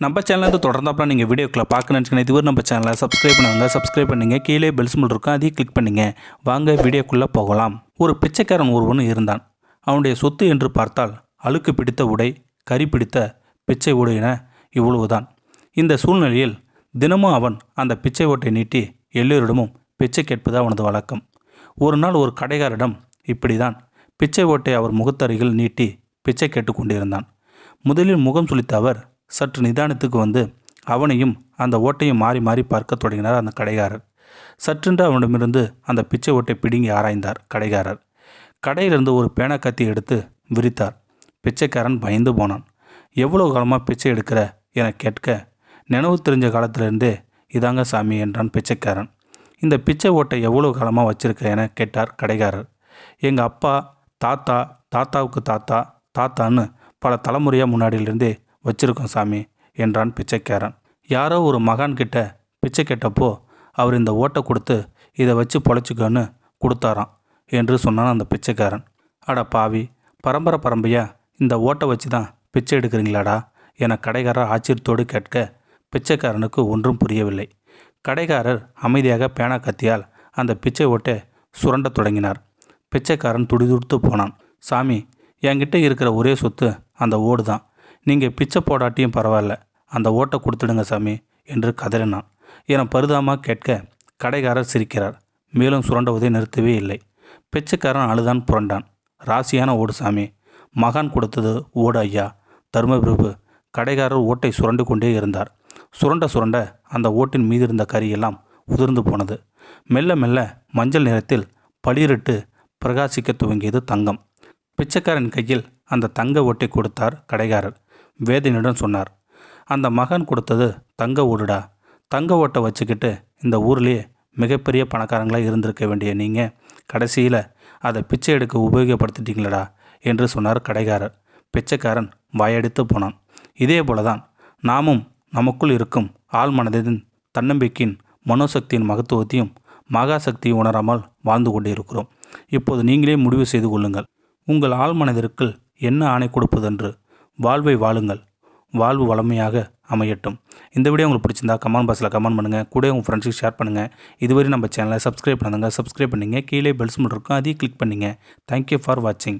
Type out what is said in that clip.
நம்ம சேனலில் தொடர்ந்தாப்புல நீங்கள் வீடியோக்களை பார்க்கணுன்னு இதுவரை நம்ம சேனலை சப்ஸ்கிரைப் பண்ணுங்க கீழே பெல் சிம்பல் இருக்கும் அதையும் கிளிக் பண்ணுங்க. வாங்க வீடியோக்குள்ளே போகலாம். ஒரு பிச்சைக்காரன் ஒருவன் இருந்தான். அவனுடைய சொத்து என்று பார்த்தால் அழுக்கு பிடித்த உடை, கறி பிடித்த பிச்சை உடையின இவ்வளவுதான். இந்த சூழ்நிலையில் தினமும் அவன் அந்த பிச்சை ஓட்டை நீட்டி எல்லோரிடமும் பிச்சை கேட்பது அவனது வழக்கம். ஒரு நாள் ஒரு கடைக்காரிடம் இப்படிதான் பிச்சை ஓட்டை அவர் முகத்தருகில் நீட்டி பிச்சை கேட்டுக்கொண்டிருந்தான். முதலில் முகம் சுளித்த அவர் சற்று நிதானத்துக்கு வந்து அவனையும் அந்த ஓட்டையும் மாறி மாறி பார்க்க தொடங்கினார் அந்த கடைக்காரர். சற்றென்று அவனிடமிருந்து அந்த பிச்சை ஓட்டை பிடுங்கி ஆராய்ந்தார் கடைக்காரர். கடையிலிருந்து ஒரு பேனா கத்தி எடுத்து விரித்தார். பிச்சைக்காரன் பயந்து போனான். எவ்வளோ காலமாக பிச்சை எடுக்கிற என கேட்க, நினைவு தெரிஞ்ச காலத்திலிருந்தே இதாங்க சாமி என்றான் பிச்சைக்காரன். இந்த பிச்சை ஓட்டை எவ்வளோ காலமாக வச்சிருக்க என கேட்டார் கடைக்காரர். எங்கள் அப்பா, தாத்தா, தாத்தாவுக்கு தாத்தா, தாத்தான்னு பல தலைமுறையாக முன்னாடியிலிருந்தே வச்சிருக்கோம் சாமி என்றான் பிச்சைக்காரன். யாரோ ஒரு மகான்கிட்ட பிச்சை கேட்டப்போ அவர் இந்த ஓட்டை கொடுத்து இதை வச்சு பொழைச்சிக்கோன்னு கொடுத்தாராம் என்று சொன்னான் அந்த பிச்சைக்காரன். அட பாவி, பரம்பரையாக இந்த ஓட்டை வச்சு தான் பிச்சை எடுக்கிறீங்களாடா என கடைக்காரர் ஆச்சரியத்தோடு கேட்க, பிச்சைக்காரனுக்கு ஒன்றும் புரியவில்லை. கடைக்காரர் அமைதியாக பேனா கத்தியால் அந்த பிச்சை ஓட்டை சுரண்ட தொடங்கினார். பிச்சைக்காரன் துடிதுடித்து போனான். சாமி, என்கிட்ட இருக்கிற ஒரே சொத்து அந்த ஓடு தான். நீங்கள் பிச்சை போடாட்டியும் பரவாயில்ல, அந்த ஓட்டை கொடுத்துடுங்க சாமி என்று கதறினான். என பரிதாபமாக கேட்க கடைக்காரர் சிரிக்கிறார். மேலும் சுரண்டுவதை நிறுத்தவே இல்லை. பிச்சைக்காரன் அழுதான் புரண்டான். ராசியான ஓடு சாமி, மகான் கொடுத்தது ஓடு ஐயா, தர்மபிரபு. கடைக்காரர் ஓட்டை சுரண்டு கொண்டே இருந்தார். சுரண்ட சுரண்ட அந்த ஓட்டின் மீது இருந்த கரியெல்லாம் உதிர்ந்து போனது. மெல்ல மெல்ல மஞ்சள் நிறத்தில் பளிரிட்டு பிரகாசிக்க துவங்கியது தங்கம். பிச்சைக்காரன் கையில் அந்த தங்க ஓட்டை கொடுத்தார் கடைக்காரர். வேதனையுடன் சொன்னார், அந்த மகன் கொடுத்தது தங்க ஓடுடா. தங்க ஓட்டை வச்சுக்கிட்டு இந்த ஊர்லேயே மிகப்பெரிய பணக்காரங்களாக இருந்திருக்க வேண்டிய நீங்கள் கடைசியில் அதை பிச்சை எடுக்க உபயோகப்படுத்திட்டீங்களடா என்று சொன்னார் கடைக்காரர். பிச்சைக்காரன் வாயடித்து போனான். இதே போலதான் நாமும் நமக்குள் இருக்கும் ஆள் மனதின் தன்னம்பிக்கையின் மனோசக்தியின் மகத்துவத்தையும் மகாசக்தியை உணராமல் வாழ்ந்து கொண்டிருக்கிறோம். இப்போது நீங்களே முடிவு செய்து கொள்ளுங்கள். உங்கள் ஆள் மனதிற்குள் என்ன ஆணை கொடுப்பதென்று வாழ்வை வாழுங்கள். வாழ்வு வளமையாக அமையட்டும். இந்த வீடியோ உங்களுக்கு பிடிச்சிருந்தா கமெண்ட் பாக்ஸில் கமெண்ட் பண்ணுங்கள். கூட உங்கள் ஃப்ரெண்ட்ஸுக்கு ஷேர் பண்ணுங்கள். இதுவரை நம்ம சேனலை சப்ஸ்கிரைப் பண்ணுங்கள். சப்ஸ்கிரைப் பண்ணிங்க கீழே பெல் சிம்பல் இருக்கும் அதையும் கிளிக் பண்ணிங்க. தேங்க்யூ ஃபார் வாட்சிங்.